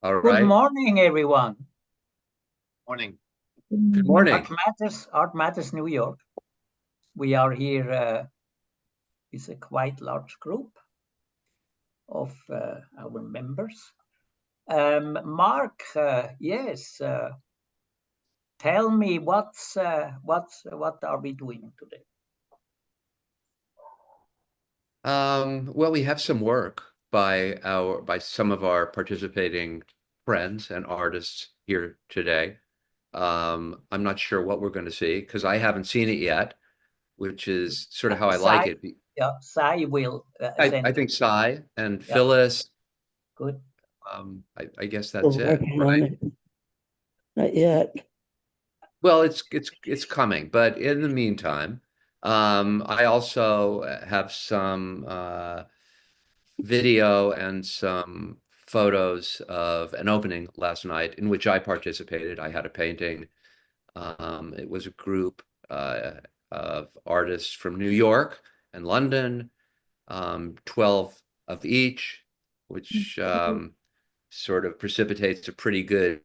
All Good right. morning, everyone. Morning. Good morning. Art Matters New York. We are here with a quite large group of our members. Mark, yes, tell me what are we doing today? Well, we have some work by some of our participating friends and artists here today. I'm not sure what we're going to see because I haven't seen it yet, which is sort of how I like Cy, it. yeah, Cy will I send think it. Cy and Yeah, Phyllis. good. I guess Still that's it, working on right? it. Not yet. Well, it's coming, but in the meantime, I also have some video and some photos of an opening last night in which I participated. I had a painting. It was a group of artists from New York and London, 12 of each, which sort of precipitates a pretty good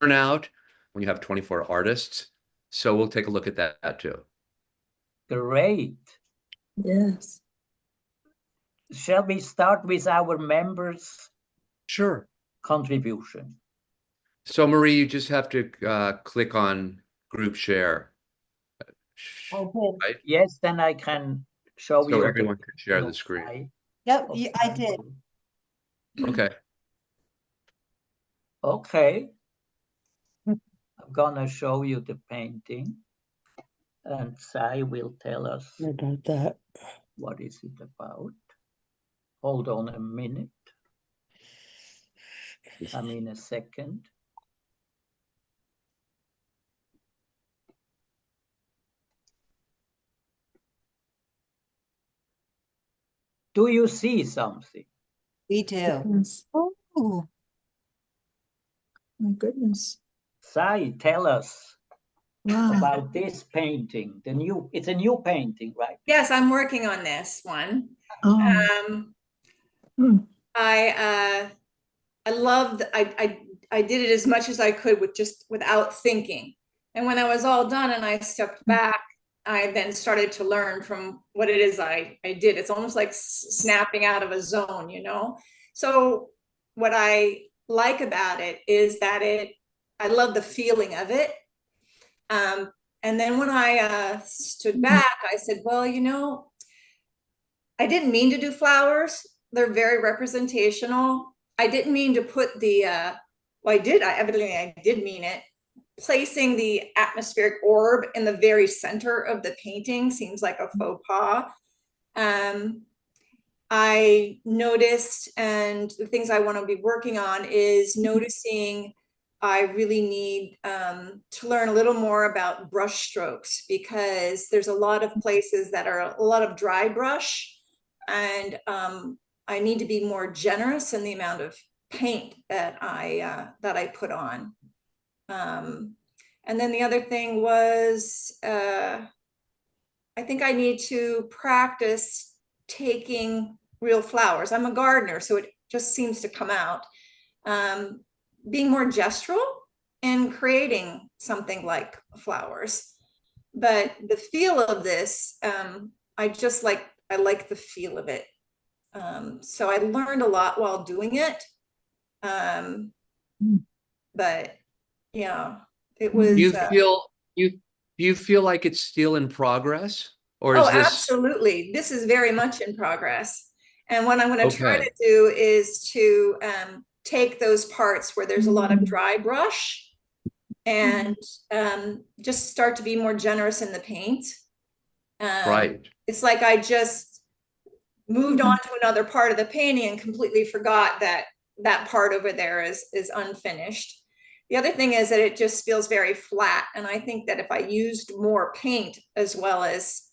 turnout when you have 24 artists. So we'll take a look at that too. Great. Yes. Shall we start with our members' Sure. contribution? So Marie, you just have to click on group share, Okay. right? Yes, then I can show So you everyone can share the screen. side Yep, of I did. Okay. Okay. I'm gonna show you the painting, and Sai will tell us About that. what is it about. Hold on a minute. I mean a second. Do you see something? We do. Yes. Oh, My goodness. Sai, tell us wow. about this painting. It's a new painting, right? Yes, I'm working on this one. Oh, Um, Hmm. I loved, I did it as much as I could without thinking. And when I was all done and I stepped back, I then started to learn from what it is I did. It's almost like snapping out of a zone, you know? So what I like about it is that I love the feeling of it. And then when I stood back, I said, well, you know, I didn't mean to do flowers. They're very representational. I didn't mean to put well, evidently I did mean it. Placing the atmospheric orb in the very center of the painting seems like a faux pas. I noticed, and the things I want to be working on is noticing I really need to learn a little more about brush strokes, because there's a lot of places that are a lot of dry brush, and I need to be more generous in the amount of paint that I put on. And then the other thing was I think I need to practice taking real flowers. I'm a gardener, so it just seems to come out. Being more gestural and creating something like flowers. But the feel of this, I like the feel of it. So I learned a lot while doing it. But yeah, it was. Do you feel you do you feel like it's still in progress, or Oh, is this absolutely. This is very much in progress. And what I'm going to try okay? to do is to take those parts where there's a lot of dry brush and just start to be more generous in the paint. Right. It's like I just moved on to another part of the painting and completely forgot that that part over there is unfinished. The other thing is that it just feels very flat. And I think that if I used more paint as well as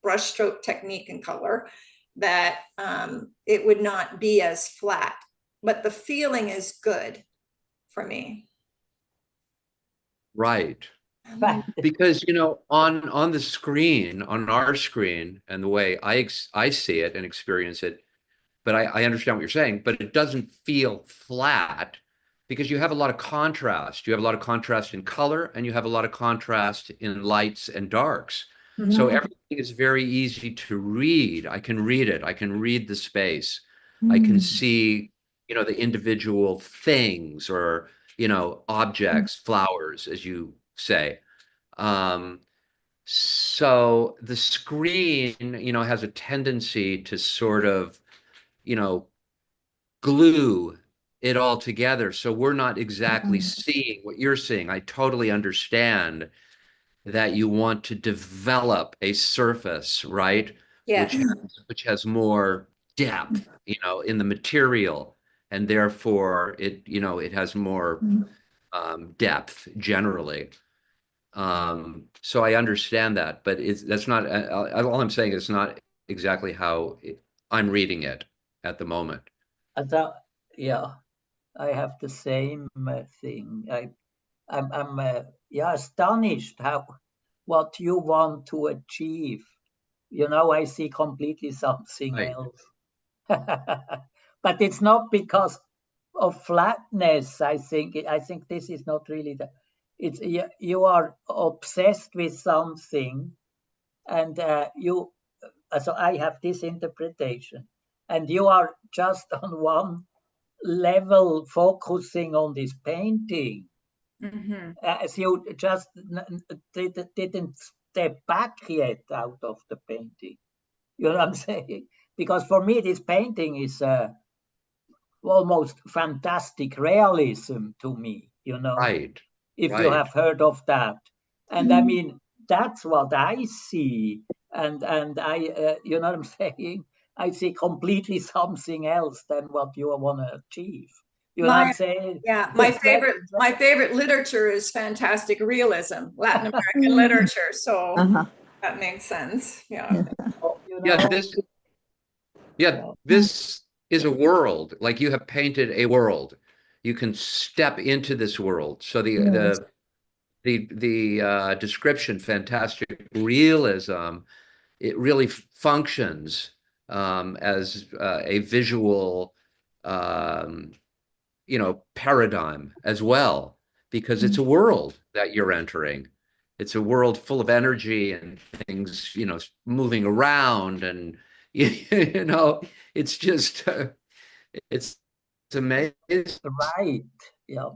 brushstroke technique and color, that it would not be as flat. But the feeling is good for me. Right. Because on the screen, on our screen, and the way I see it and experience it, but I understand what you're saying, but it doesn't feel flat because you have a lot of contrast. You have a lot of contrast in color, and you have a lot of contrast in lights and darks. So everything is very easy to read. I can read it. I can read the space. I can see, the individual things or, objects, flowers, as you say. So the screen, has a tendency to sort of, glue it all together. So we're not exactly seeing what you're seeing. I totally understand that you want to develop a surface, right? Yes. Which has more depth, in the material, and therefore it has more depth generally. So I understand that, but that's not all I'm saying is not exactly how I'm reading it at the moment. Yeah, I have the same thing. I'm astonished what you want to achieve. I see completely something Right. else. But it's not because of flatness. I think this is not really it's you are obsessed with something, and so I have this interpretation, and you are just on one level focusing on this painting, as you just didn't step back yet out of the painting. You know what I'm saying? Because for me, this painting is almost fantastic realism to me, Right. if Right. you have heard of that. And I mean, that's what I see. And I, you know what I'm saying? I see completely something else than what you want to achieve. You know what I'm saying? Yeah, my favorite literature is Fantastic Realism, Latin American literature. So that makes sense. Yeah. This is a world. Like, you have painted a world. You can step into this world. So the description, Fantastic Realism, it really functions as a visual paradigm as well, because it's a world that you're entering. It's a world full of energy and things, moving around, and it's just it's amazing. Right. Yeah.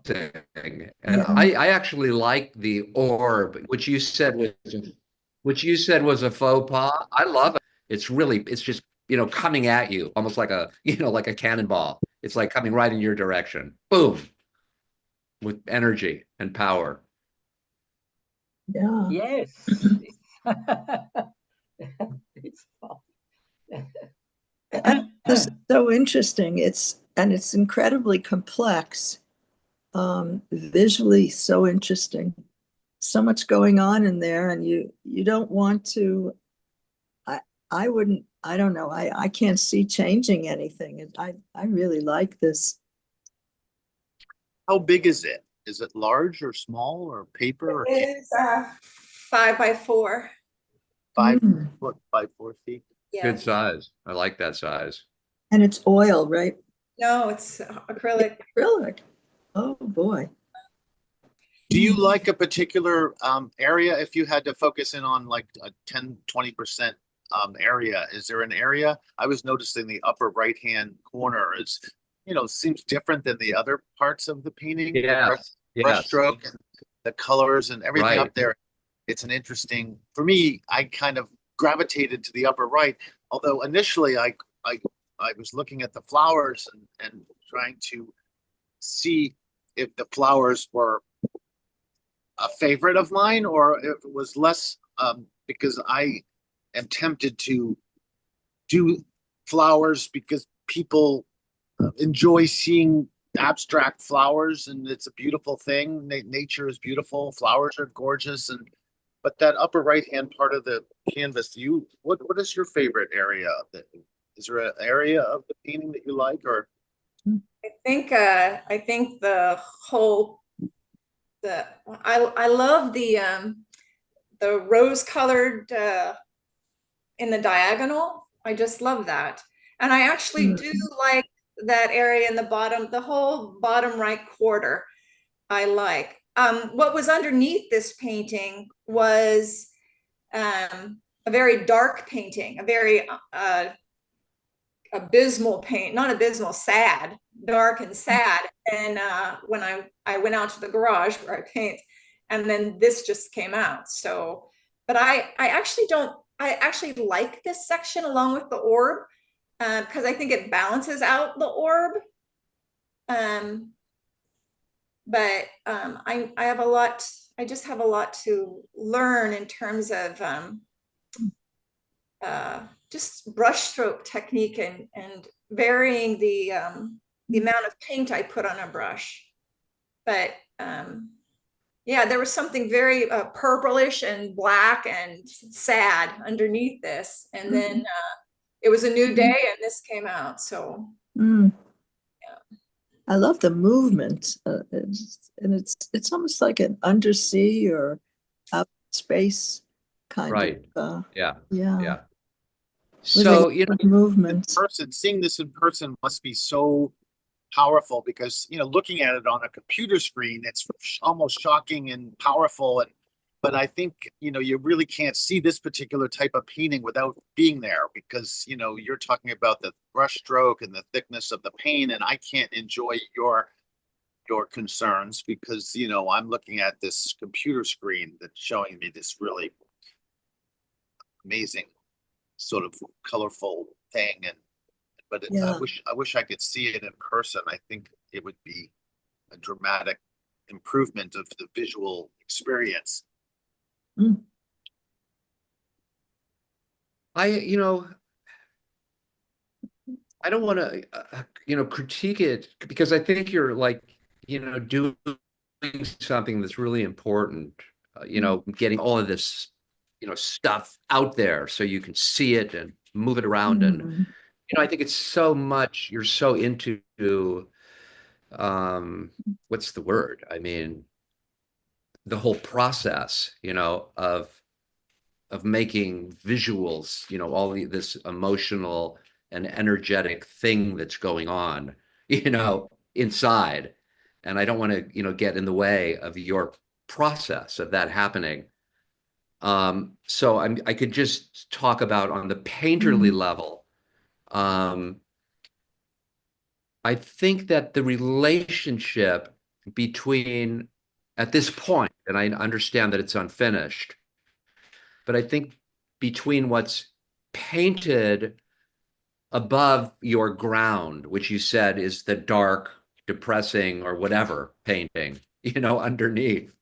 And I actually like the orb, which you said was a faux pas. I love it. It's just, coming at you almost like like a cannonball. It's like coming right in your direction. Boom. With energy and power. Yeah. Yes. It's fun. This is so interesting. It's incredibly complex. Visually so interesting. So much going on in there, and you don't want to. I wouldn't. I don't know. I can't see changing anything. I really like this. How big is it? Is it large or small or paper or It's 5 by 4. 5 foot by 4 feet? Yeah. Good size. I like that size. And it's oil, right? No, it's acrylic. Acrylic. Oh boy. Do you like a particular area? If you had to focus in on like a 10-20% area, is there an area? I was noticing the upper right hand corner is, seems different than the other parts of the painting. Yes. Brush stroke and the colors and everything Right. up there. It's an interesting, for me, I kind of gravitated to the upper right, although initially I was looking at the flowers and trying to see if the flowers were a favorite of mine or if it was less, because I am tempted to do flowers because people enjoy seeing abstract flowers, and it's a beautiful thing. Nature is beautiful, flowers are gorgeous, but that upper right hand part of the canvas, what is your favorite area of it? Is there an area of the painting that you like? Or I think the whole I love the rose colored in the diagonal. I just love that. And I actually do like that area in the bottom, the whole bottom right quarter. I like. What was underneath this painting was a very dark painting, a very abysmal paint, not abysmal, sad, dark and sad. And when I went out to the garage where I paint, and then this just came out. So, but I actually don't, I actually like this section along with the orb, because I think it balances out the orb. But I have a lot, I just have a lot to learn in terms of just brushstroke technique and varying the amount of paint I put on a brush. But yeah, there was something very purplish and black and sad underneath this. And then it was a new day and this came out. So yeah. I love the movement, and it's almost like an undersea or out space kind of. Yeah. So, you know, movement. Seeing this in person must be so powerful, because, you know, looking at it on a computer screen, it's almost shocking and powerful. But I think, you know, you really can't see this particular type of painting without being there, because, you know, you're talking about the brush stroke and the thickness of the paint, and I can't enjoy your concerns because, you know, I'm looking at this computer screen that's showing me this really amazing sort of colorful thing. But I wish I could see it in person. I think it would be a dramatic improvement of the visual experience. you know, I don't want to, you know, critique it, because I think you're like, you know, doing something that's really important, you know, getting all of this, you know, stuff out there so you can see it and move it around. And, you know, I think it's so much, you're so into, what's the word? I mean, the whole process, you know, of making visuals, you know, all this emotional and energetic thing that's going on, you know, inside. And I don't want to, you know, get in the way of your process of that happening. So I could just talk about on the painterly level. I think that the relationship between, at this point, and I understand that it's unfinished, but I think between what's painted above your ground, which you said is the dark, depressing, or whatever painting, you know, underneath.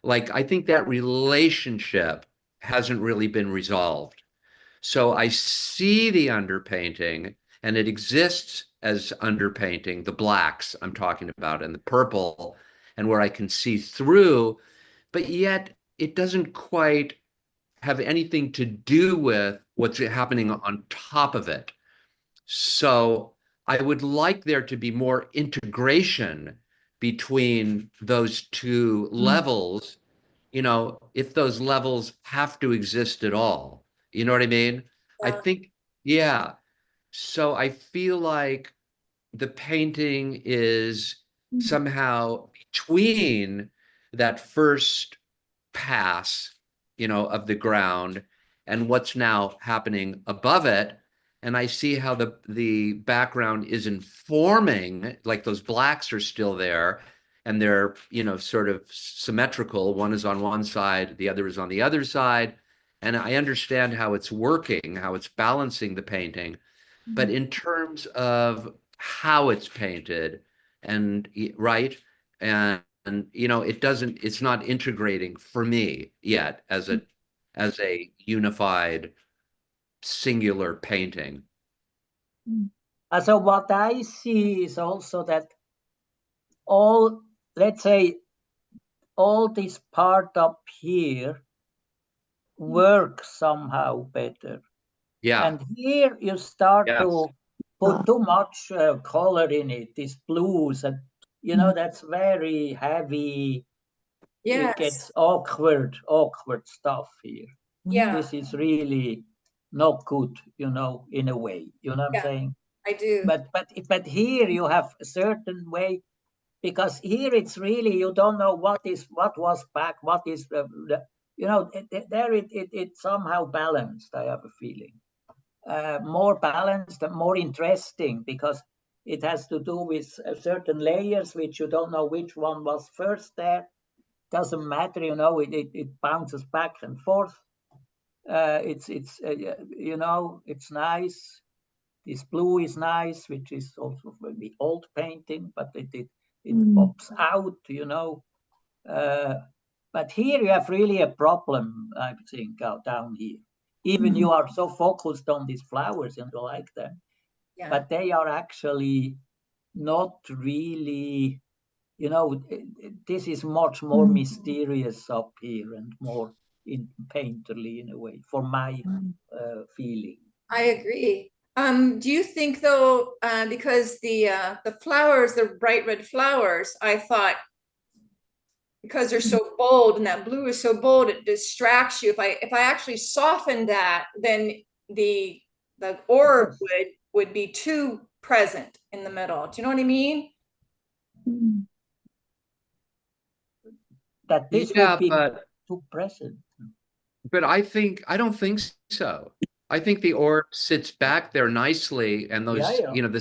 Like, I think that relationship hasn't really been resolved. So I see the underpainting, and it exists as underpainting, the blacks I'm talking about, and the purple, and where I can see through, but yet it doesn't quite have anything to do with what's happening on top of it. So I would like there to be more integration between those two levels, you know, if those levels have to exist at all. You know what I mean? I think, yeah. So I feel like the painting is somehow between that first pass, you know, of the ground and what's now happening above it. And I see how the background is informing, like those blacks are still there, and they're, you know, sort of symmetrical. One is on one side, the other is on the other side. And I understand how it's working, how it's balancing the painting. But in terms of how it's painted, and right, and you know, it's not integrating for me yet as a unified singular painting. So what I see is also that all, let's say, all this part up here works somehow better. Yeah. And here you start to put too much color in it, these blues, and you know, that's very heavy. It gets awkward stuff here. Yeah. This is really, not good, you know, in a way. You know what I'm Yeah. saying? I do. But here you have a certain way, because here it's really, you don't know what was back, what is you know, there it somehow balanced. I have a feeling more balanced and more interesting, because it has to do with certain layers which you don't know which one was first there. Doesn't matter, you know, it bounces back and forth. It's you know, it's nice. This blue is nice, which is also from the old painting, but it pops out, you know. But here you have really a problem, I think, out down here. Even you are so focused on these flowers and you like them, Yeah. but they are actually not really, you know, this is much more mysterious up here and more painterly in a way, for my feeling. I agree. Do you think though, because the flowers, the bright red flowers, I thought because they're so bold and that blue is so bold, it distracts you. If I actually soften that, then the orb would be too present in the middle. Do you know what I mean? That this Yeah, would be but too present. I don't think so. I think the orb sits back there nicely, and those, Yeah. you know, the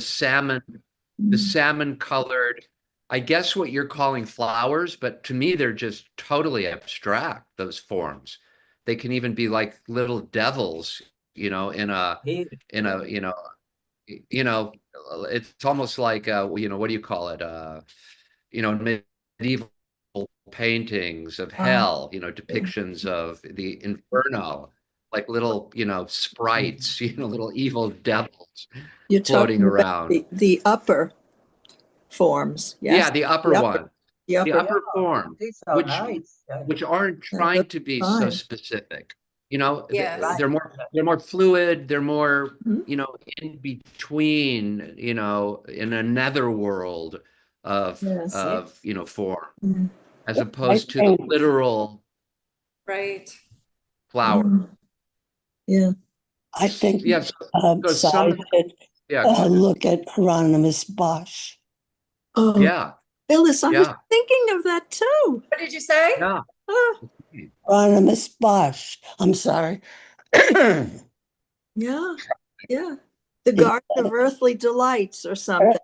salmon colored, I guess what you're calling flowers, but to me they're just totally abstract, those forms. They can even be like little devils, you know, Here, you know, it's almost like you know, what do you call it? You know, medieval paintings of hell, you know, depictions of the inferno, like little, you know, sprites, you know, little evil devils You're floating talking about around. the upper forms, yes? Yeah, the upper one, The the upper, upper form, these are nice. which aren't that trying looks to be so fine. specific. You know, Yes. they're more fluid, they're more, Mhm. you know, in between, you know, in a netherworld of Yes. you know, form, Mhm. as opposed to the literal Right. flower. Yeah. I think Yes. So Cy some, should yeah, go ahead. look at Hieronymus Bosch. Oh, Yeah, Phyllis, I was yeah, thinking of that too. What did you say? yeah. Ah, Hieronymus Bosch. I'm sorry. yeah. Yeah. The Garden of Earthly Delights or something.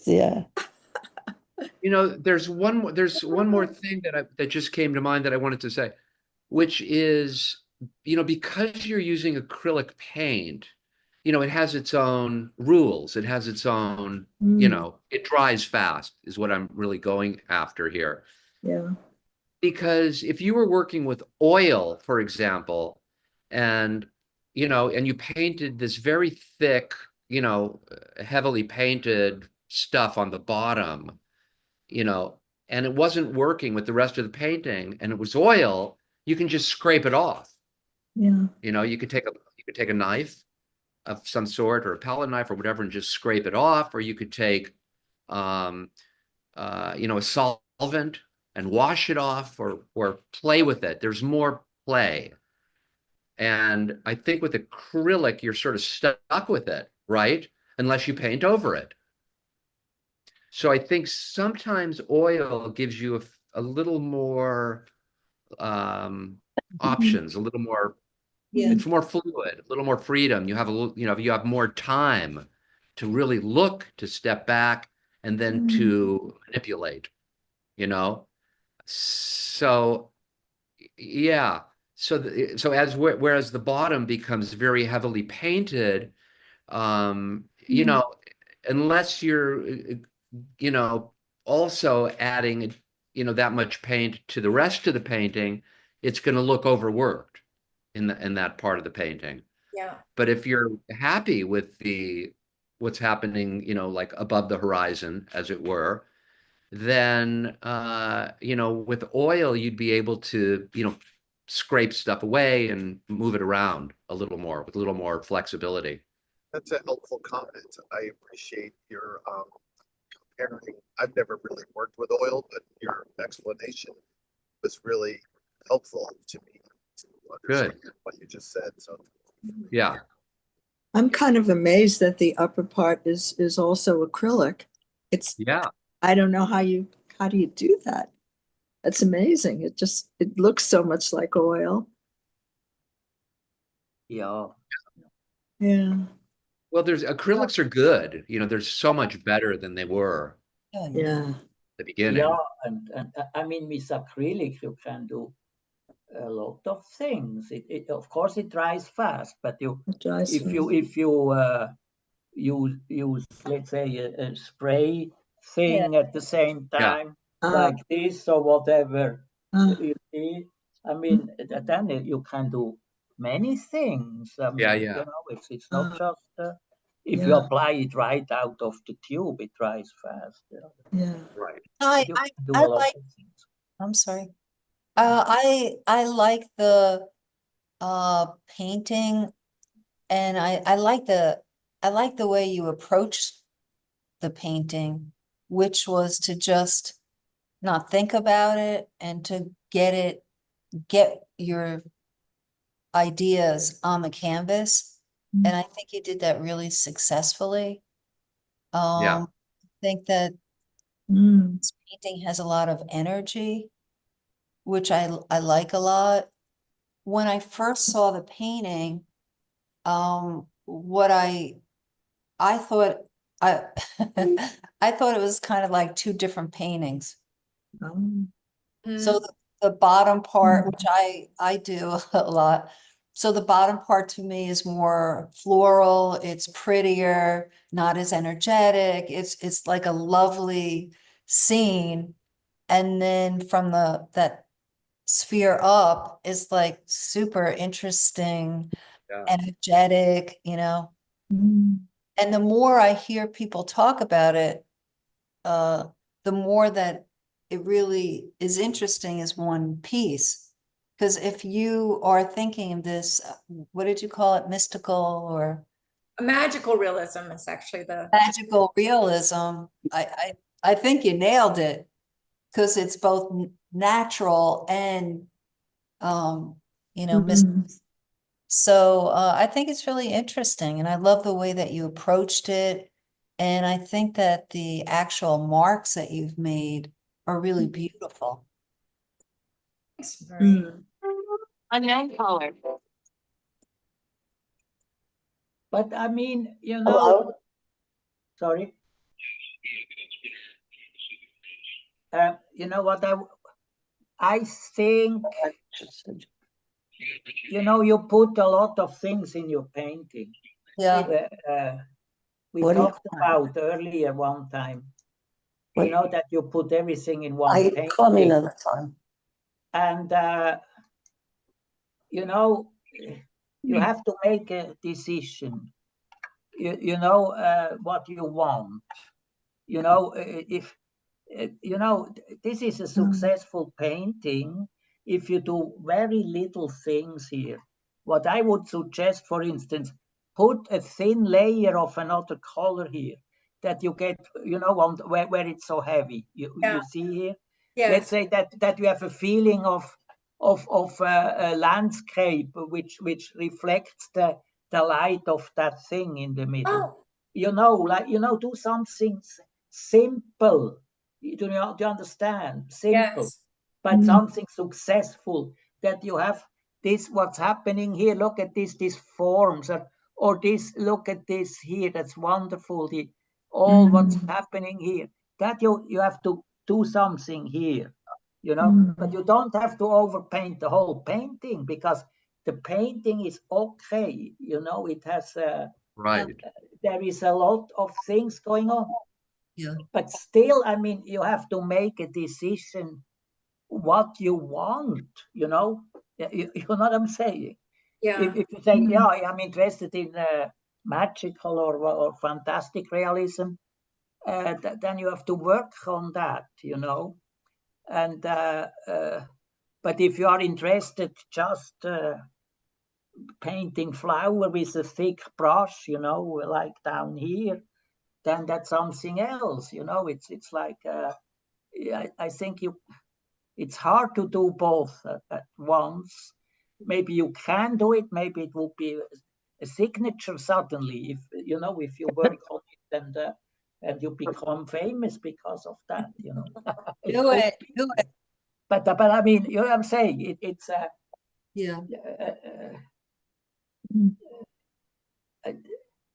Yeah. You know, there's one more thing that just came to mind that I wanted to say, which is, you know, because you're using acrylic paint, you know, it has its own rules. It has its own, you know, it dries fast is what I'm really going after here. Yeah. Because if you were working with oil, for example, and, you know, and you painted this very thick, you know, heavily painted stuff on the bottom, you know, and it wasn't working with the rest of the painting and it was oil, you can just scrape it off. Yeah. You know, you could take a knife of some sort or a palette knife or whatever and just scrape it off, or you could take you know, a solvent and wash it off, or play with it. There's more play. And I think with acrylic, you're sort of stuck with it, right? Unless you paint over it. So I think sometimes oil gives you a little more options, a little more, Yeah. it's more fluid, a little more freedom. You have a little, you know, you have more time to really look, to step back, and then to manipulate, you know? So yeah. So whereas the bottom becomes very heavily painted, you know, unless you're, you know, also adding, you know, that much paint to the rest of the painting, it's going to look overworked in that part of the painting. Yeah. But if you're happy with what's happening, you know, like above the horizon, as it were, then you know, with oil, you'd be able to, you know, scrape stuff away and move it around a little more with a little more flexibility. That's a helpful comment. I appreciate your comparing. I've never really worked with oil, but your explanation was really helpful to me to Good. understand what you just said. So Yeah. I'm kind of amazed that the upper part is also acrylic. It's, Yeah. I don't know how do you do that? That's amazing. It looks so much like oil. Yeah. Yeah. Well, there's acrylics are good. You know, they're so much better than they were Yeah. at the beginning. Yeah, and I mean, with acrylic, you can do a lot of things. It of course it dries fast, but It dries if fast. you use, let's say, a spray thing at the same Yeah. time, like this or whatever, uh, you see, I mean, then you can do many things. I mean, Yeah, you yeah. know, it's not just if you yeah. apply it right out of the tube, it dries fast. Yeah. Right. You can do a lot of things. I'm sorry. I like the painting, and I like the way you approached the painting, which was to just not think about it and to get your ideas on the canvas. Mm. And I think you did that really successfully. Yeah. I think that Mm. this painting has a lot of energy, which I like a lot. When I first saw the painting, what I thought I I thought it was kind of like two different paintings. Um, So the bottom part, Mm. which I do a lot. So the bottom part to me is more floral, it's prettier, not as energetic. It's like a lovely scene. And then from that sphere up is like super interesting, Yeah. energetic, you know. Mm. And the more I hear people talk about it, the more that it really is interesting as one piece. Because if you are thinking of this, what did you call it, mystical or Magical realism is actually the, magical realism, I think you nailed it, because it's both natural and mystical. Mm. So I think it's really interesting, and I love the way that you approached it. And I think that the actual marks that you've made are really beautiful. thanks, Marie. Mm. Unknown caller. But I mean, Hello? sorry. You know what I think, you put a lot of things in your painting. Yeah. We What do you talked about earlier one time, What- that you put everything in one I call me painting. another time. And, you have to make a decision. You know what you want. If this is a successful painting if you do very little things here. What I would suggest, for instance, put a thin layer of another color here that you get, on where it's so heavy. You see here. Let's Yes, say that you have a feeling of a landscape which reflects the light of that thing in the middle. oh, Do something simple. Do you understand? Simple, yes, but Mm. something successful, that you have this, what's happening here. Look at these forms, or this, look at this here. That's wonderful. All what's happening here, that you have to do something here, but you don't have to overpaint the whole painting, because the painting is okay. It has Right. there is a lot of things going on. Yeah. But still, I mean, you have to make a decision what you want, You know what I'm saying? yeah. If you say, yeah, I'm interested in magical or fantastic realism, then you have to work on that, And but if you are interested just painting flower with a thick brush, like down here, then that's something else. It's like I think it's hard to do both at once. Maybe you can do it. Maybe it would be signature suddenly. If you know, if you work on it and you become famous because of that, you know. Do it, do it. But I mean, you know what I'm saying? It's Yeah.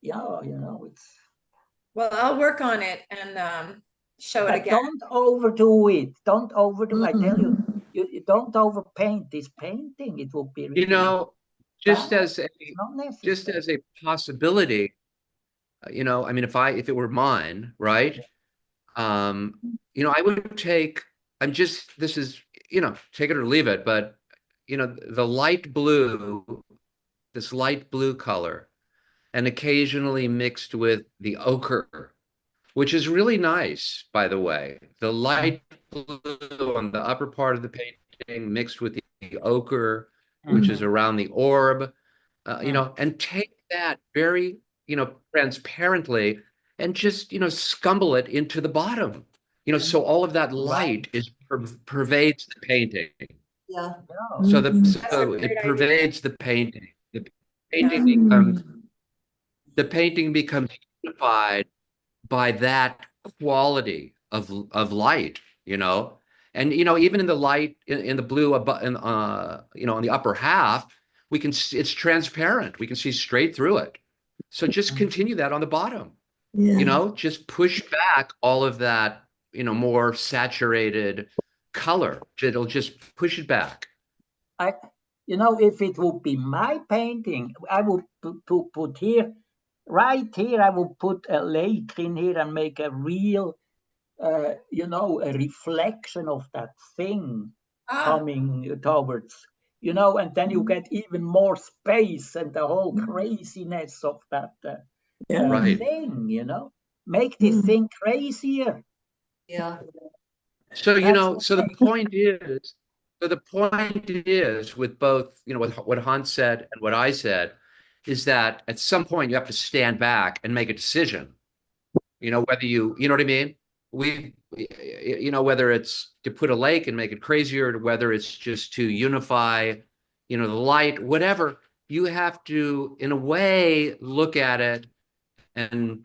yeah, you know, it's. Well, I'll work on it and show it But again. don't overdo it. Don't overdo. I tell you, you don't overpaint this painting. It will be really. You know, just bad. as a It's not just necessary. as a possibility, you know, I mean, if it were mine, right? You know, I would take. This is, you know, take it or leave it, but you know, the light blue, this light blue color, and occasionally mixed with the ochre, which is really nice, by the way. The light blue on the upper part of the painting mixed with the ochre, which is around the orb, you know, and take that very, you know, transparently and just, you know, scumble it into the bottom, you know, so all of that light is pervades the painting. Yeah. So That's a so great it idea. pervades the painting. The Yeah. painting becomes unified by that quality of light, you know. And you know, even in the light in the blue above, you know, on the upper half, we can see it's transparent. We can see straight through it. So just continue that on the bottom. Yeah. You know, just push back all of that, you know, more saturated color. It'll just push it back. You know, if it would be my painting, I would put here, right here, I would put a lake in here and make a real, you know, a reflection of that thing coming towards, you know, and then you get even more space and the whole craziness of that Right. thing, you know, make this thing crazier. Yeah. So, you That's know, the so the thing. point is with both, you know, with what Hans said and what I said, is that at some point you have to stand back and make a decision. You know, whether you know what I mean? You know, whether it's to put a lake and make it crazier, or whether it's just to unify, you know, the light, whatever, you have to, in a way, look at it and,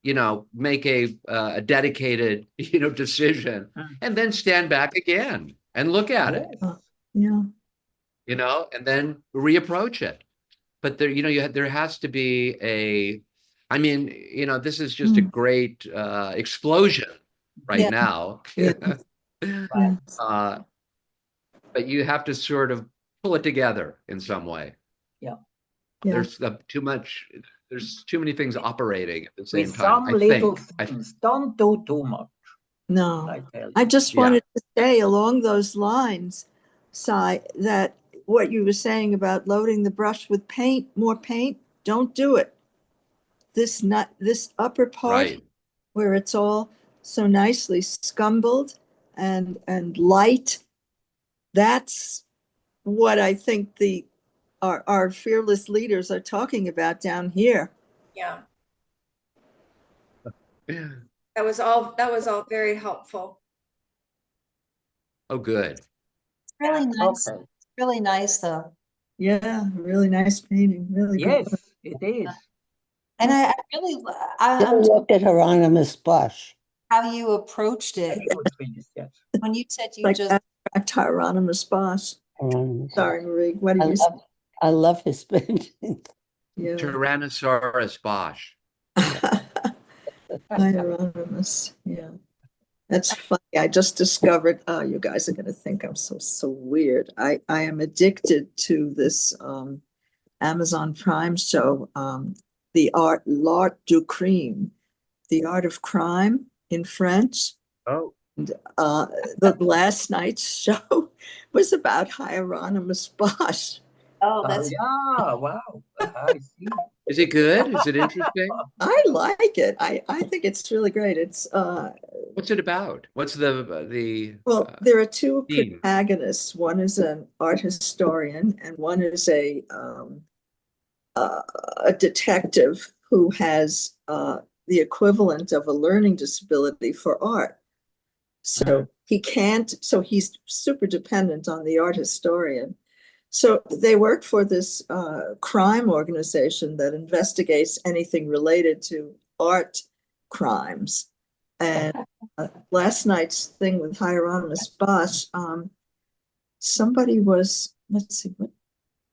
you know, make a dedicated, you know, decision, and then stand back again and look at it, Yeah. you know, and then reapproach it. But there, you know, there has to be I mean, you know, this is just a great explosion right now. Yeah. But you have to sort of pull it together in some way. Yeah. There's there's too many things operating at the same With time, some I little think. things, don't do too much. No, I tell you. I just Yeah. wanted to say along those lines, Cy, that what you were saying about loading the brush with paint, more paint, don't do it. This upper part Right. where it's all so nicely scumbled and light, that's what I think our fearless leaders are talking about down here. Yeah. That was all very helpful. Oh, good. It's really nice. Okay. It's really nice though. Yeah, really nice painting. Really good. Yes, it is. And I really, Still look at Hieronymus Bosch. how you approached it. Very good piece, yes. When you said you Like just, abstract Hieronymus Bosch. Hieronymus. Sorry, Marie, what did you say? I love his painting. Yeah. Tyrannosaurus Bosch. Hieronymus, yeah. That's funny. I just discovered, you guys are going to think I'm so weird. I am addicted to this Amazon Prime show, L'Art du Crime, The Art of Crime in French. Oh. And, the last night's show was about Hieronymus Bosch. oh, that's, Yeah, wow. I see. Is it good? Is it interesting? I like it. I think it's really great. It's What's it about? What's the well, there are two theme? protagonists. One is an art historian, and one is a detective who has the equivalent of a learning disability for art. So he can't. So he's super dependent on the art historian. So they work for this crime organization that investigates anything related to art crimes. And last night's thing with Hieronymus Bosch, somebody was, let's see,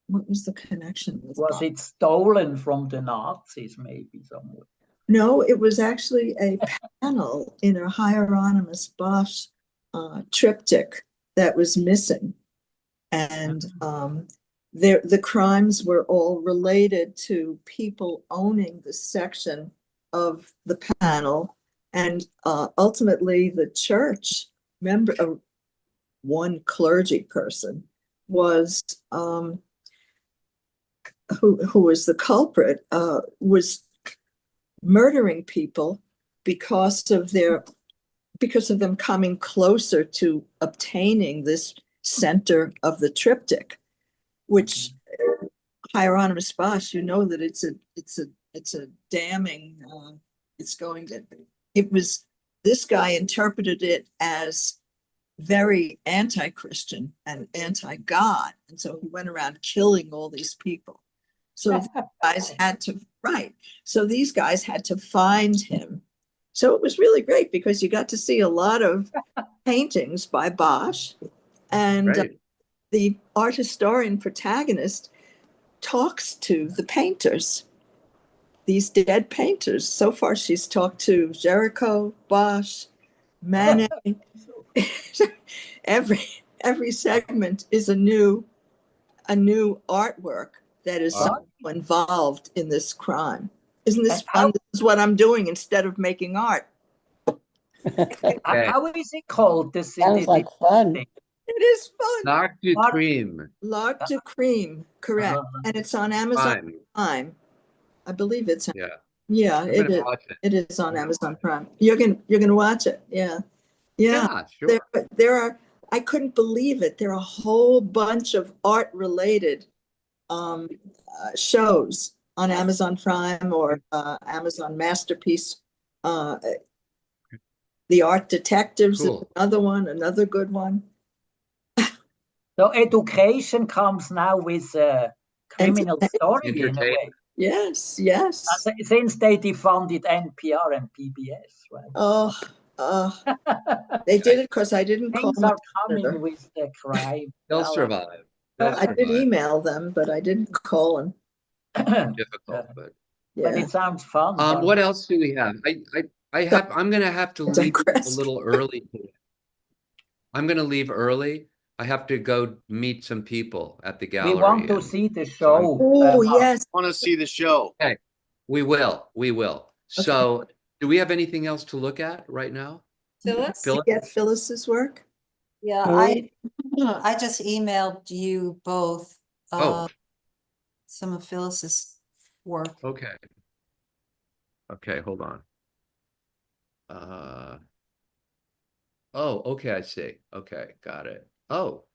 what was the connection with Was Bosch? it stolen from the Nazis, maybe somewhere? No, it was actually a panel in a Hieronymus Bosch triptych that was missing. And the crimes were all related to people owning the section of the panel. And ultimately, the church member, one clergy person, was who was the culprit, was murdering people because of them coming closer to obtaining this center of the triptych, which Hieronymus Bosch, you know that it's a damning. This guy interpreted it as very anti-Christian and anti-God, and so he went around killing all these people. So these guys had to find him. So it was really great because you got to see a lot of paintings by Bosch, and the art historian protagonist talks to the painters, these dead painters. So far, she's talked to Géricault, Bosch, Manet. Every segment is a new artwork that is involved in this crime. Isn't this fun? This is what I'm doing instead of making art. How is it called? Sounds like fun. It is fun. L'Arc du Crime. L'Arc du Crime, correct. And it's on Amazon Prime. I believe it's on. Yeah, it is. It is on Amazon Prime. You're gonna watch it. Yeah. Sure. There are, I couldn't believe it. There are a whole bunch of art related shows on Amazon Prime or Amazon Masterpiece. The Art Detectives is another good one. So education comes now with criminal story in a way. Yes. Since they defunded NPR and PBS, right? They did it because I didn't call. Things are coming with the crime. They'll survive. I did email them, but I didn't call them. Difficult, but it sounds fun. What else do we have? I'm gonna have to leave a little early today. I'm gonna leave early. I have to go meet some people at the gallery. We want to see the show. Yes. I want to see the show. Okay, we will. Okay. So, do we have anything else to look at right now? Phyllis? Get Phyllis's work. Yeah, I just emailed you both some of Phyllis's work. Okay, hold on. Okay, I see. Okay, got it.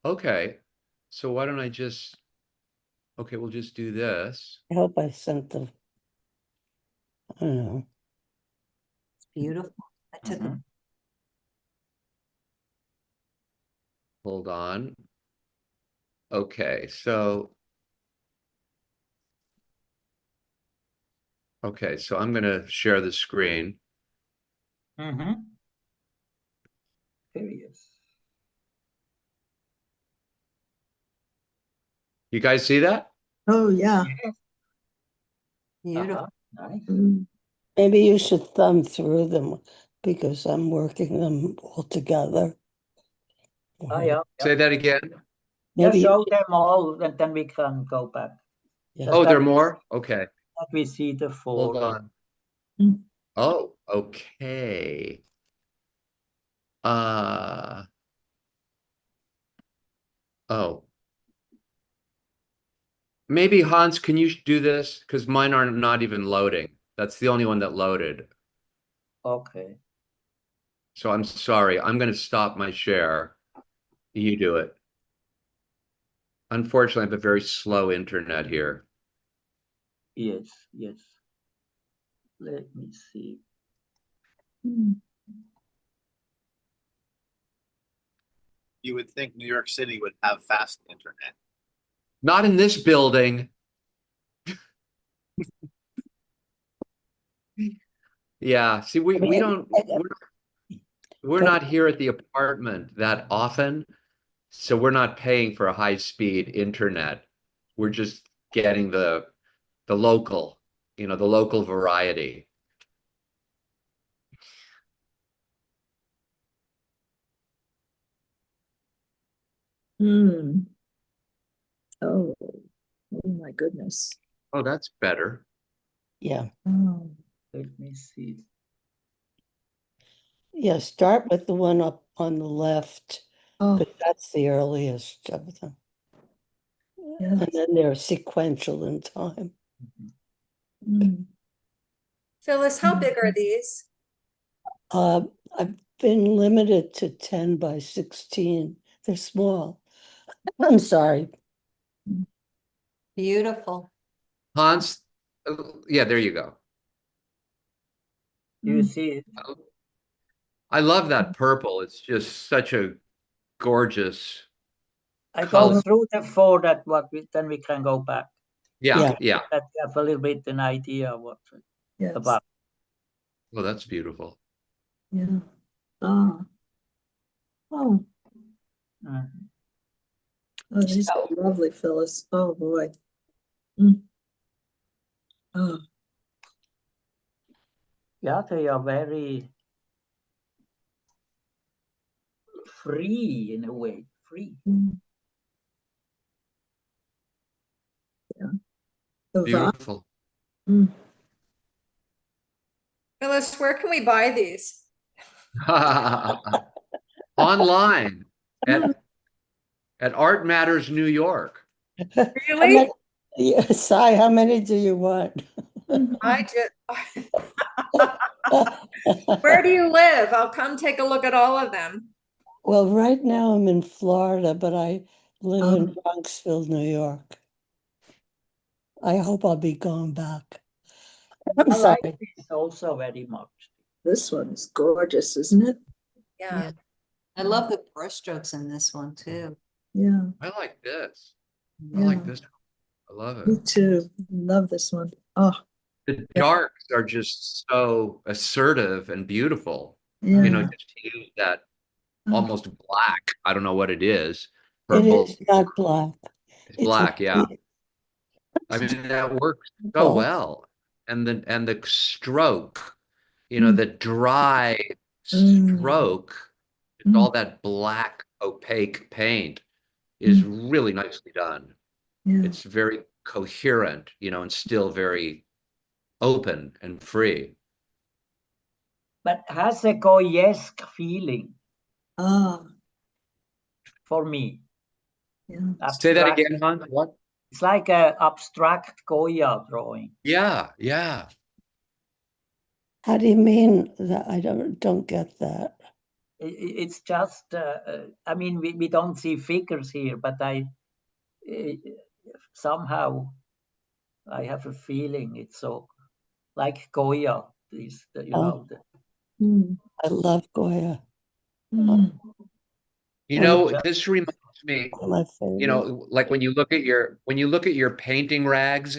Okay. So why don't I just, we'll just do this. I hope I sent them. I don't know. It's beautiful. I took it. Hold on. Okay, so I'm gonna share the screen. Curious. You guys see that? Oh yeah. Beautiful. Nice. Maybe you should thumb through them because I'm working them all together. Say that again. Maybe show them all, and then we can go back. Yeah. There are more? Okay. That we see the four. Hold on. Okay. Maybe Hans, can you do this? Because mine are not even loading. That's the only one that loaded. Okay. So I'm sorry. I'm going to stop my share. You do it. Unfortunately, I have a very slow internet here. Yes. Let me see. You would think New York City would have fast internet. Not in this building. Yeah, see, we mean, don't, we're not here at the apartment that often, so we're not paying for a high-speed internet. We're just getting the local, the local variety. Hmm. Oh, oh my goodness. Oh, that's better. Yeah, Oh, Let me see. yeah, start with the one up on the left, oh, but that's the earliest of them. yeah. And then they're sequential in time. Mm. Phyllis, how big are these? I've been limited to 10 by 16. They're small. I'm sorry. Beautiful. Hans, yeah, there you go. Do you see it? I love that purple. It's just such a gorgeous I color. go through the four that then we can go back. Yeah, Yeah. yeah. That we have a little bit an idea of what Yes. about. Well, that's beautiful. Yeah. Ah. Oh, Mhm. oh, these are lovely, Phyllis. Oh boy. Mm. Oh, Yeah, they are very free in a way. Free. mm. Yeah. The vibe. Beautiful. Mm. Phyllis, where can we buy these? Online at Art Matters New York. Really? Yeah, Cy, how many do you want? I just. Where do you live? I'll come take a look at all of them. Well, right now I'm in Florida, but I live in Oh. Bronxville, New York. I hope I'll be going back. I'm I like sorry. this also very much. This one is gorgeous, isn't it? Yeah. I love the brushstrokes in this one too. Yeah, I like this. I yeah. like this. I love Me it. too. Love this one. Oh, The darks are just so assertive and beautiful. yeah. Just to use that Oh, almost black. I don't know what it is. It Purple. is not black. It's It's black, yeah. a I mean, that works so purple. well. And the stroke, Mm. the dry Mm. stroke, Mm. all that black opaque paint is Mm. really nicely done. Yeah. It's very coherent, and still very open and free. But has a Goyesque feeling Ah, for me. yeah. Say that Abstract. again, Hans. What? It's like an abstract Goya drawing. Yeah, yeah. How do you mean that? I don't get that. It's just, I mean, we don't see figures here, but somehow I have a feeling it's so like Goya. Oh. The Mm. I love Goya. Mm. This reminds me, One of my favorite. like when you look at your painting rags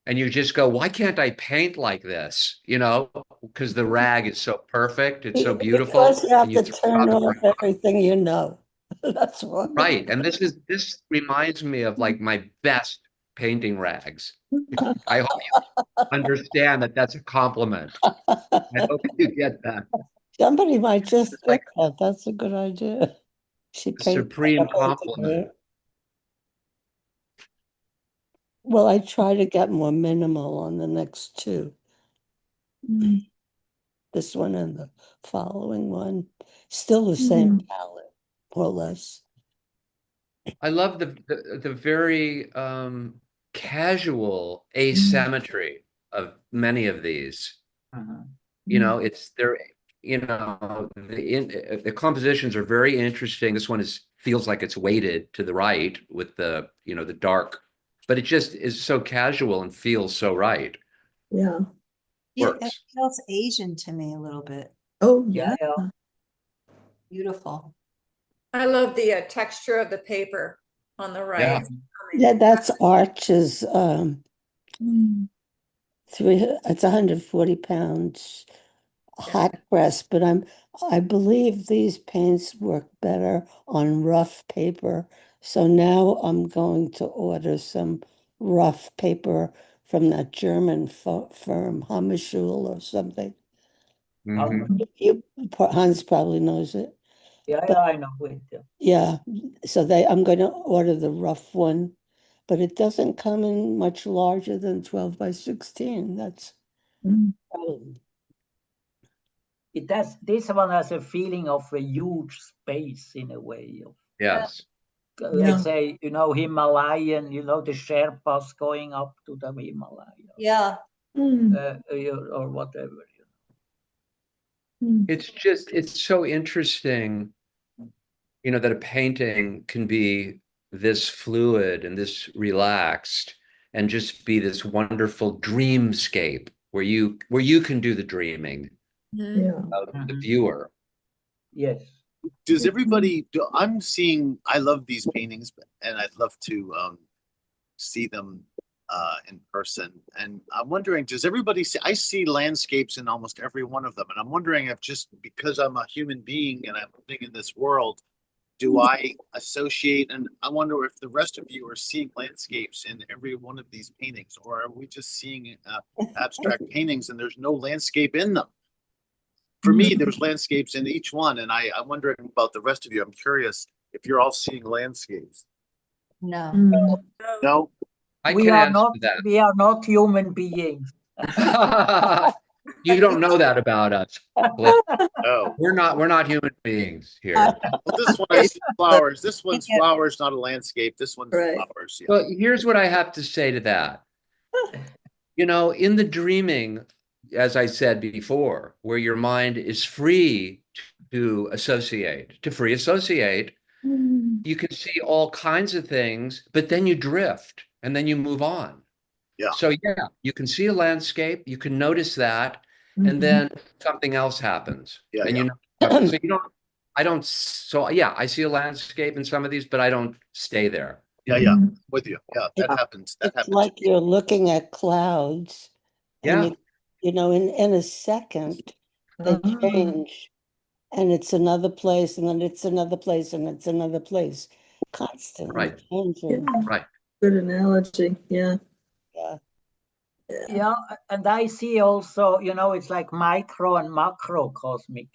and you just go, why can't I paint like this? Because the rag is so perfect, it's so beautiful. Because you have and you to throw turn out the off rag. everything you know. That's why. Right. And this reminds me of like my best painting rags. I hope you understand that that's a compliment. I hope you get that. Somebody might just It's think like that. That's a good idea. She a painted supreme like a painting compliment. here. Well, I try to get more minimal on the next two. Mm. This one and the following one. Still the same Mm. palette, more or less. I love the very casual asymmetry of many of these. It's there, the compositions are very interesting. This one feels like it's weighted to the right with the dark, but it just is so casual and feels so right. Yeah. Yeah, it Works. feels Asian to me a little bit. Oh, Yeah, yeah. yeah. Beautiful. I love the texture of the paper on the right. Yeah. It's Yeah, that's Arch's, Mm. it's 140 pounds hot press, but I believe these paints work better on rough paper. So now I'm going to order some rough paper from that German firm, Hammerschul or something. Mhm. Hans probably knows it. Yeah, But- I know it. Yeah, so I'm going to order the rough one, but it doesn't come in much larger than 12 by 16. That's Mm. the problem. It does. This one has a feeling of a huge space in a way. Yes. Let's say, Himalayan, the Sherpas going up to the Himalaya, Yeah. Mm. or whatever. Mm. It's so interesting, that a painting can be this fluid and this relaxed and just be this wonderful dreamscape where you can do the dreaming Yeah. of the Mhm. viewer. Yes. Does everybody, I love these paintings and I'd love to see them in person. And I'm wondering, does everybody see, I see landscapes in almost every one of them. And I'm wondering if just because I'm a human being and I'm living in this world, do I associate, and I wonder if the rest of you are seeing landscapes in every one of these paintings, or are we just seeing abstract paintings and there's no landscape in them? For me, there's landscapes in each one, and I'm wondering about the rest of you. I'm curious if you're all seeing landscapes. No. Mm. No? I We can are answer not. We are not human beings. that. You don't know that about us. Oh. We're not human beings here. Well, this one I see flowers. This one's flowers, not a landscape. This one's Right. flowers. Yeah. Well, here's what I have to say to that. In the dreaming, as I said before, where your mind is free to free associate, Mm. you can see all kinds of things, but then you drift and then you move on. Yeah. So yeah, you can see a landscape, you can notice that, Mhm. and then something else happens. Yeah, And so yeah, I see a landscape in some of these, but I don't stay there. Yeah. Mm. With you. Yeah, that happens. That It's happens. like you're looking at clouds and Yeah. in a second they Ah. change and it's another place and then it's another place and it's another place, constantly Right. changing. Yeah. Right. Good analogy. Yeah. Yeah. Yeah, and I see also, it's like micro and macrocosmic.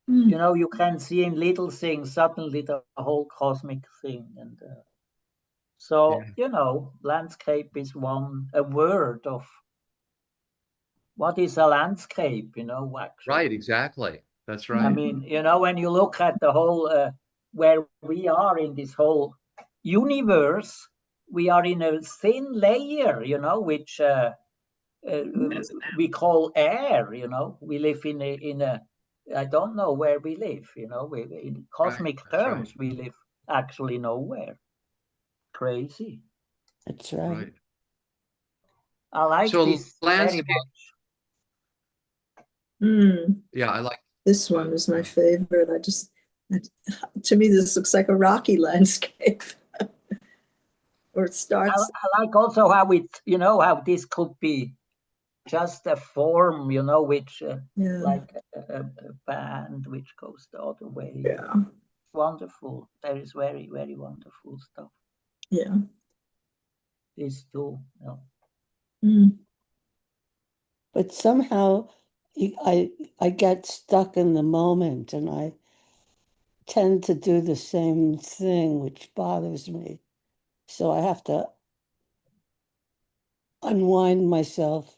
Mm. You can see in little things suddenly the whole cosmic thing, and so landscape is a word of what is a landscape. Actually. Right, exactly. That's I right. mean, when you look at the whole where we are in this whole universe, we are in a thin layer, which we call air. We live in a I don't know where we live. In cosmic That's terms, right. we live actually nowhere. Crazy. That's right. Right. I like So this very landscape, much. Mm. yeah, I like This one is my favorite. To me, this looks like a rocky landscape. Or it starts. I like also how how this could be just a form, which like a band which goes the other way. Yeah. Wonderful. That is very, very wonderful stuff. Yeah. This too. Yeah. Mm. But somehow I get stuck in the moment and I tend to do the same thing, which bothers me. So I have to unwind myself,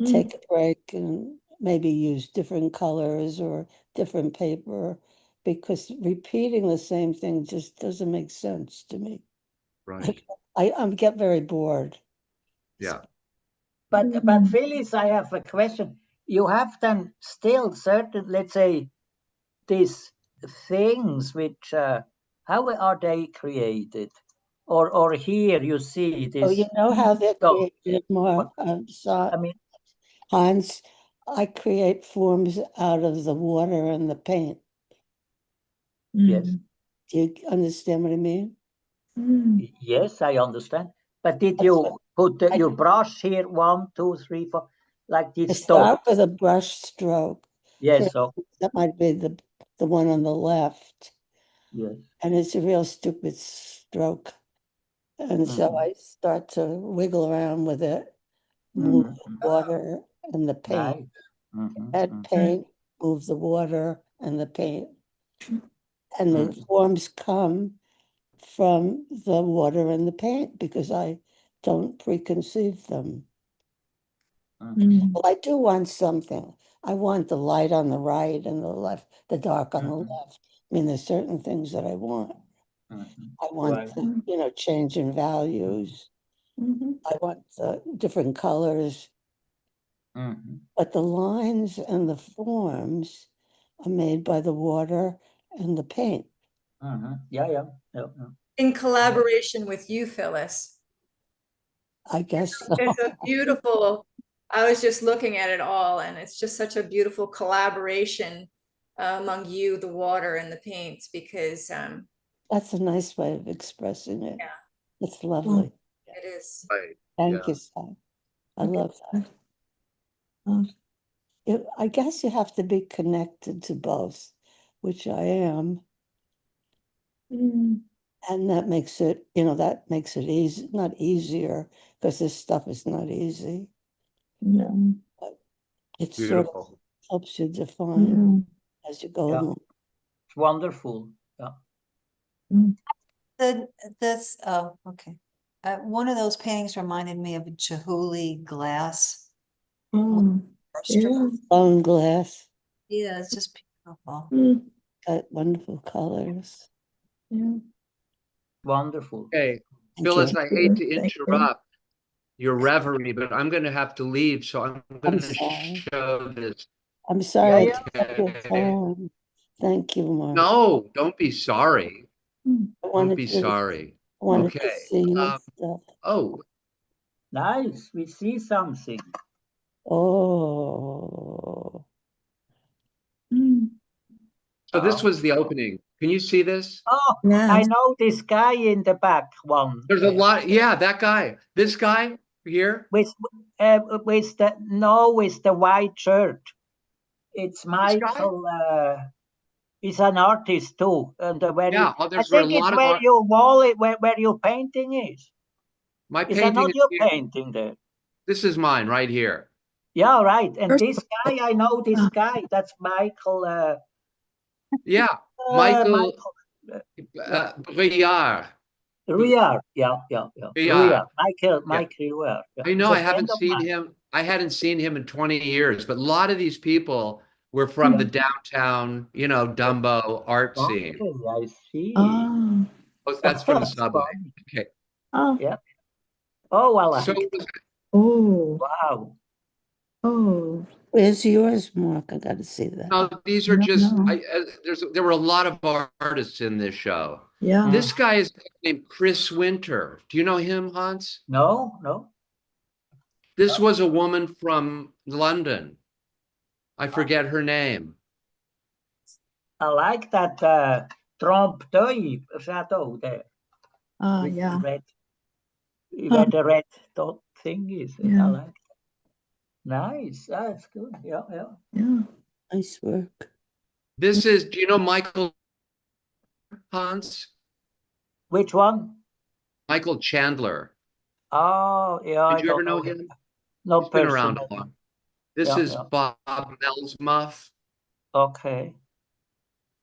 take a break, and maybe use different colors or different paper, because repeating the same thing just doesn't make sense to me. right. I get very bored. Yeah. But Phyllis, I have a question. You have then still certain, let's say, these things which how are they created? Or here you see this. Oh, you know how they're So, created more? I mean, Hans, I create forms out of the water and the paint. yes. Mm. Do you understand what I mean? Yes, I understand. But did That's you what put I- your brush here, 1, 2, 3, 4, like I this start dot? with a brush stroke. For Yes, so instance, that might be the one on the left. yes. And it's a real stupid stroke. And so Mhm. I start to wiggle around with it, move Mhm. the water and the paint. Nice. Mhm, Add mhm. paint, move the water and the paint. And the Mhm. forms come from the water and the paint because I don't preconceive them. Well, I do want something. I want the light on the right and the left, the dark on the Mhm. left. I mean, there's certain things that I want. Mhm. I want Right. the, change in values. I want the different colors, Mhm. but the lines and the forms are made by the water and the paint. Mhm. Yeah, yeah, yeah, yeah. In collaboration with you, Phyllis. I guess so. It's a beautiful, I was just looking at it all, and it's just such a beautiful collaboration among you, the water and the paints, because That's a nice way of expressing it. Yeah. It's lovely. it is. Right. Thank Yeah. you, Cy. I love that. I guess you have to be connected to both, which I am. And that makes it, easy, not easier, because this stuff is not easy. But it sort of Beautiful. helps you define as you go Yeah. along. It's wonderful. Yeah. This, oh, okay. One of those paintings reminded me of a Chihuly glass. Bone glass, Yeah, it's just beautiful. got wonderful colors. Wonderful. Okay, Thank Phyllis, you. I hate to interrupt your reverie, but I'm going to have to leave, so I'm going to sorry. show this. I'm sorry I yeah. took your Okay. time. Thank you, Mark. No, don't be sorry. I Don't wanted be to, sorry. I wanted to Okay. see your stuff. Oh, Nice. We see something. Oh, so this was the opening. Can you see this? Oh, I know this guy in the back one. There's a lot. Yeah, that guy. This guy here. With the white shirt. It's Michael. He's an artist too, and Yeah, I there's a think it's lot of where art. your wall, where your painting is. My Is that painting not is your here. painting there? This is mine right here. Yeah, right. And this guy, I know this guy. That's Michael. Yeah, Michael Yeah. Briard. Ruyard. Yeah. Briard. Michael Yeah. Ruyard. Yeah. I know He's a I haven't friend of seen mine. him. I hadn't seen him in 20 years, but a lot of these people were from the downtown, Dumbo art scene. Okay, I see. Oh, Oh, that's from the That's subway. funny. Okay. oh, Yeah. Oh, I So like that. oh, Wow. oh. where's yours, Mark? I got to see that. no, these are No, just no. there were a lot of artists in this show. Yeah. This guy is named Chris Winter. Do you know him, Hans? No. This was a woman from London. I forget her name. I like that trompe l'oeil shadow there. With Yeah. the red, where the red dot thing is. Yeah. I like that. Nice. That's good. Yeah. Yeah. Nice work. This is, do you know Michael, Hans? Which one? Michael Chandler. Oh, yeah. Did I you ever don't know know him? No He's been around personally. a lot. This Yeah, is yeah. Bob Melsmuff. Okay.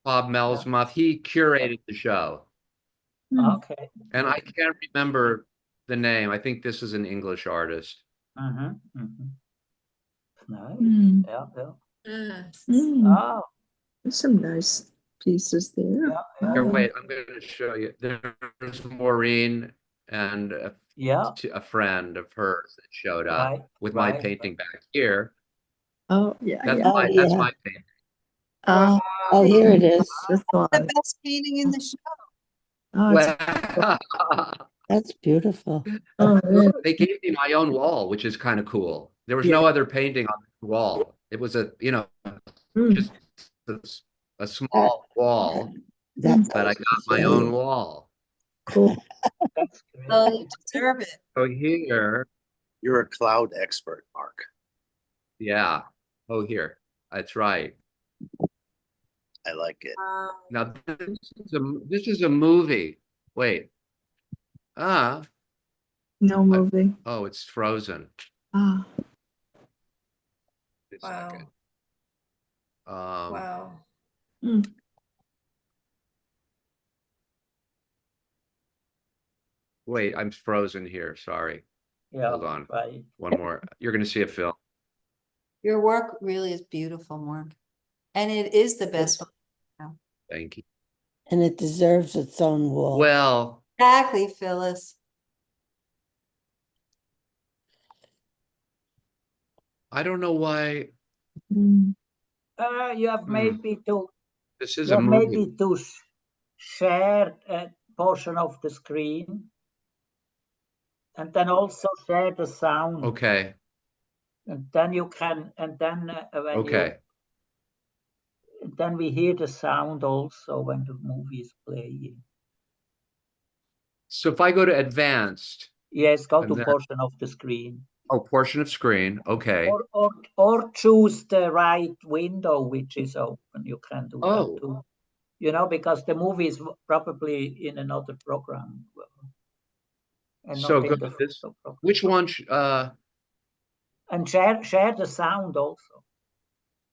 Bob Melsmuff. He curated the show. Okay. And I can't remember the name. I think this is an English artist. Nice. Mm. Yeah. Mm. Oh, There's some nice pieces there. yeah. Here, wait, I'm going to show you. There's Maureen and a friend of hers that showed up Right. with my painting back here. Oh, yeah. That's Yeah. my Oh, that's yeah. my painting. Oh, Oh, here it is. this one. The best painting in the show. Oh, it's, That's beautiful. oh, really? They gave me my own wall, which is kind of cool. There was Yeah. no other painting on the wall. It was just a small wall, That but I goes got to my show own you. wall. Cool. That's great. Oh, you deserve it. Oh, here, You're a cloud expert, Mark. yeah. Oh, here, that's right. I like it. Now, this is a movie. Wait. No movie. Oh, it's frozen. Ah, Just a Wow. second. Wow. mm. Wait, I'm frozen here. Sorry. Yeah, Hold on. right. One more. You're going to see a film. Your work really is beautiful, Mark. And it is the best one. Thank you. And it deserves its own wall. Well, Exactly, Phyllis. I don't know why Mm. You have maybe to this is you a have movie. maybe to share a portion of the screen, and then also share the sound. Okay. And then you can, and then when Okay. then we hear the sound also when the movie is playing. So if I go to advanced, Yes, go And to then- portion of the screen. portion of screen. Okay. Or choose the right window which is open. You can do Oh. that too. You know, because the movie is probably in another program. And So not go in the to this. photo program. Which one? And share the sound also.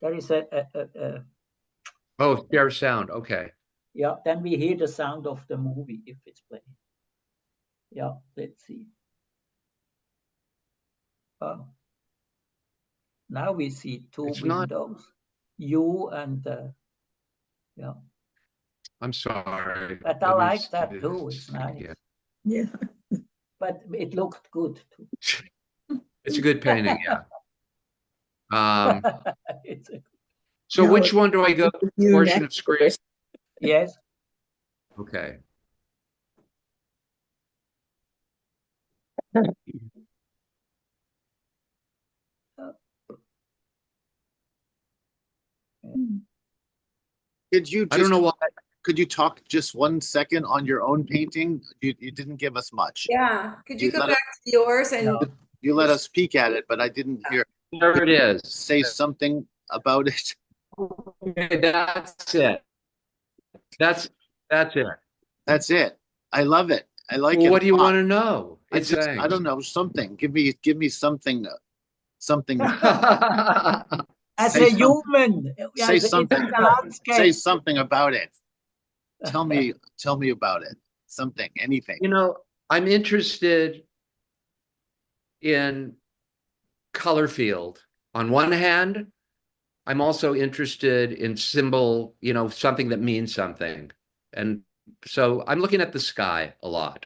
There is a Oh, share sound. Okay. yeah, then we hear the sound of the movie if it's playing. Yeah, let's see. Now we see two It's not- windows, you and yeah. I'm sorry. But I Let me like that see too. this It's nice. again. Yeah. But it looked good too. It's a good painting, yeah. It's So No, which one do I go? With you Portion of next to screen. us. yes. Okay. Could you I don't just, know why. could you talk just 1 second on your own painting? You didn't give us much. Yeah. Could you You go let back to yours and No. You let us peek at it, but I didn't hear. There it is. Say something about it. Okay, that's it. That's it. That's it. I love it. I like Well, it. what do a you lot. want to know? I don't know, something. Give me something, something. As Say a something. human, Say it's something. a landscape. Say something about it. Tell me about it. Something, anything. You know, I'm interested in color field. On one hand, I'm also interested in symbol, something that means something. And so I'm looking at the sky a lot.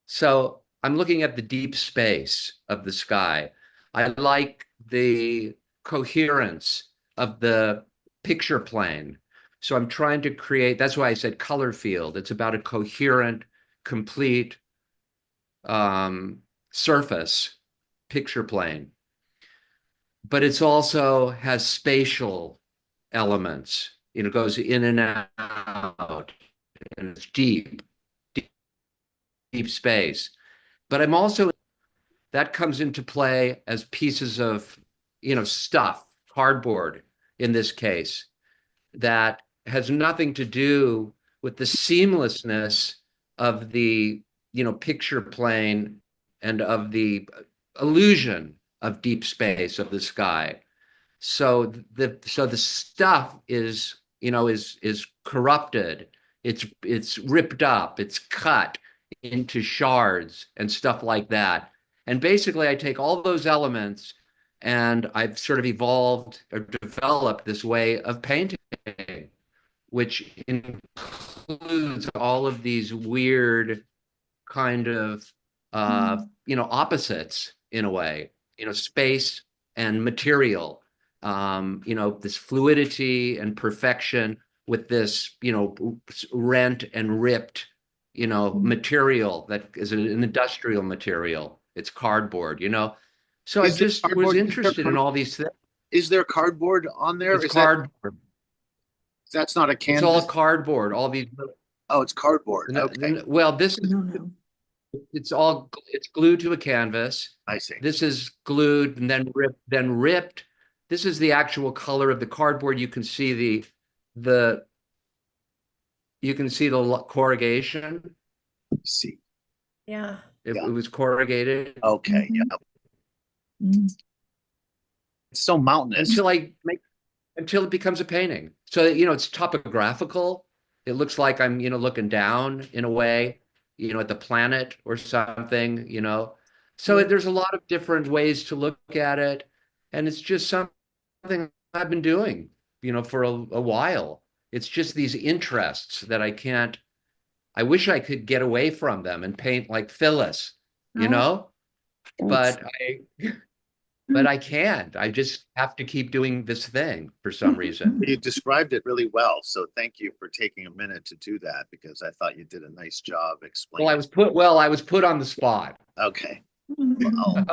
So I'm looking at the deep space of the sky. I like the coherence of the picture plane. So I'm trying to create, that's why I said color field. It's about a coherent, complete surface picture plane. But it's also has spatial elements. It goes in and out, and it's deep space. But I'm also, that comes into play as pieces of, stuff, cardboard in this case, that has nothing to do with the seamlessness of the, picture plane and of the illusion of deep space of the sky. So the stuff is, is corrupted. It's ripped up, it's cut into shards and stuff like that. And basically I take all those elements and I've sort of evolved or developed this way of painting, which includes all of these weird kind of opposites in a way, space and material, this fluidity and perfection with this, rent and ripped, material that is an industrial material. It's cardboard, So I Is there just was cardboard? interested in all these things. Is there cardboard on there? It's Is cardboard. that's not a It's all canvas? cardboard, all these Oh, it's cardboard. The- Okay, Well, this is, No, no. it's glued to a canvas. I see. This is glued and then ripped. This is the actual color of the cardboard. You can see the corrugation. See. Yeah. It Yeah. was corrugated Okay, Mhm. yeah. Mm. It's so mountainous. until it becomes a painting. So that, it's topographical. It looks like I'm, looking down in a way, at the planet or something, So Yeah. there's a lot of different ways to look at it. And it's just something I've been doing, for a while. It's just these interests that I wish I could get away from them and paint like Phyllis, Oh. but I can't. I just have to keep doing this thing for some reason. You described it really well, so thank you for taking a minute to do that, because I thought you did a nice job Well, explaining. I was put on the spot. Okay, Mm.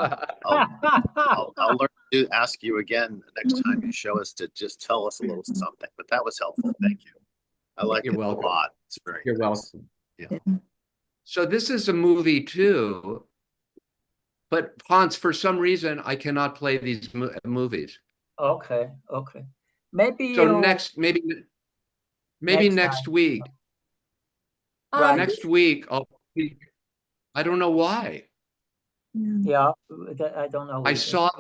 I'll learn to ask you again next time you show us to just tell us a little something, but that was helpful. Thank you. I like You're it a welcome. lot. It's very You're nice. welcome. Yeah. So this is a movie too, but Hans, for some reason, I cannot play these movies. Okay, okay. Maybe So you maybe Next next time. week. Right. Next week, I don't know why. Yeah. Yeah, I don't know. I either. saw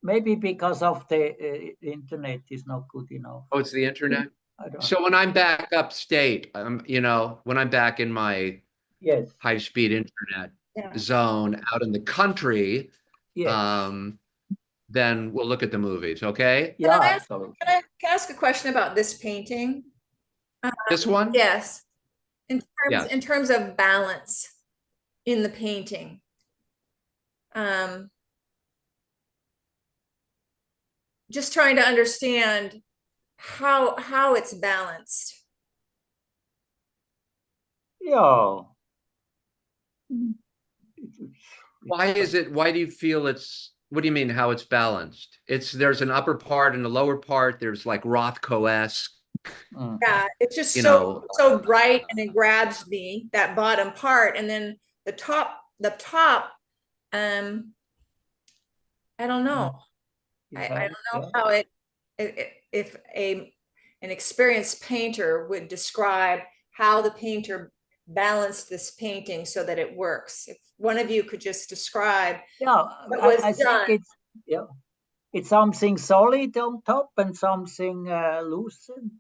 Maybe because of the internet is not good enough. it's the internet. I don't know. So when I'm back upstate, when I'm back in my Yes, high-speed internet Yeah. zone out in the country, yes. then we'll look at the movies, okay? Yeah, I absolutely. Can I ask a question about this painting? This one? Yes. Yes. In terms of balance in the painting. Just trying to understand how it's balanced. Yeah. Why do you feel what do you mean how it's balanced? There's an upper part and a lower part. There's like Rothko-esque, Mm. Yeah, it's just You so know, bright, and it grabs me, that bottom part, and then the top, I don't know. I don't know how if an experienced painter would describe how the painter balanced this painting so that it works. If one of you could just describe Yeah, what was I done. think it's something solid on top and something loose, and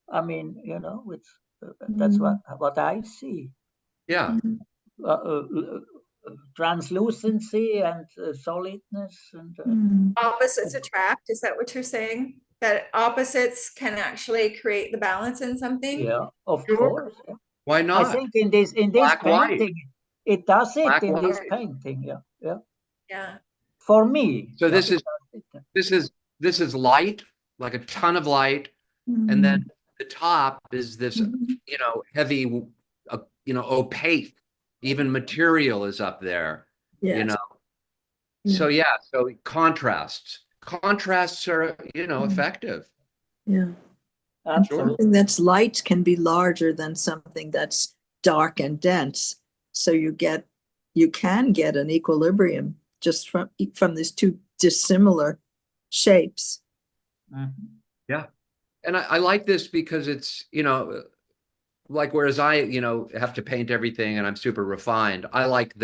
I mean, it's that's what I see. yeah. Uh, uh, uh, Translucency and solidness, and Opposites attract, is that what you're saying? That opposites can actually create the balance in something? yeah, of Sure. course. Yeah. Why I not? think in this Black, white. painting, it does it Black, in this white. painting. Yeah. Yeah. For me. So yeah, this is light, like a ton of light, and then the top is this, heavy, opaque. Even material is up there, Yes. So so contrasts are, effective. Yeah. absolutely. Something that's light can be larger than something that's dark and dense. So you can get an equilibrium just from these two dissimilar shapes. Mhm. Yeah. And I like this because it's, like, whereas I, have to paint everything and I'm super refined, I like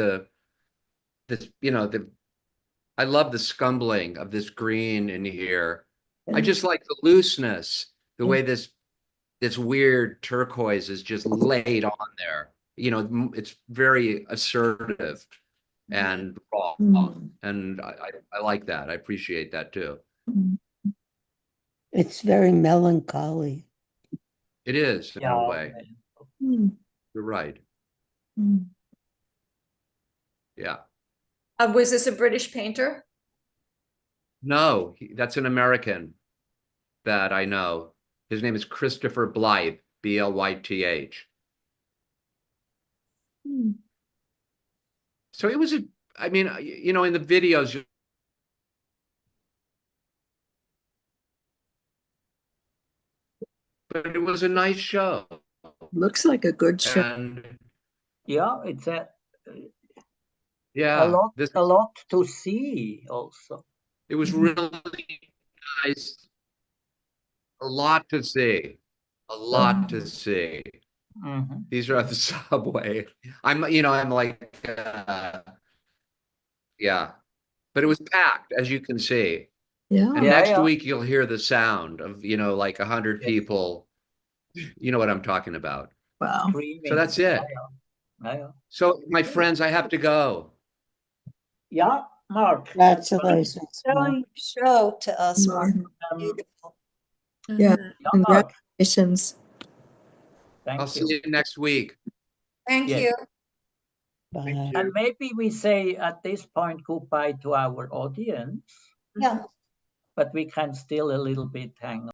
I love the scumbling of this green in here. I just like the looseness, the way this weird turquoise is just laid on there. It's very assertive and raw. And I like that. I appreciate that too. It's very melancholy. It is in a way. You're right. Yeah. Was this a British painter? No, that's an American that I know. His name is Christopher Blyth, Blyth. So it was I mean, in the videos, but it was a nice show. Looks like a good show. And Yeah, it's a yeah, lot to see also. it was really nice. A lot to see. A lot to see. Mhm. These are at the subway. I'm like, yeah, but it was packed, as you can see. Yeah. And Yeah, next yeah. week you'll hear the sound of, like 100 Yes. people. You know what I'm talking about. Wow. Screaming. So that's it. Yeah, yeah. So my friends, I have to go. Yeah, Mark. Congratulations, Mark. Showing show to us, Mark. Beautiful. Yeah. Yeah, Mark. Congratulations. Thank I'll you. see you next week. Thank Yes. you. Bye. And maybe we say at this point goodbye to our audience, Yeah. but we can still a little bit hang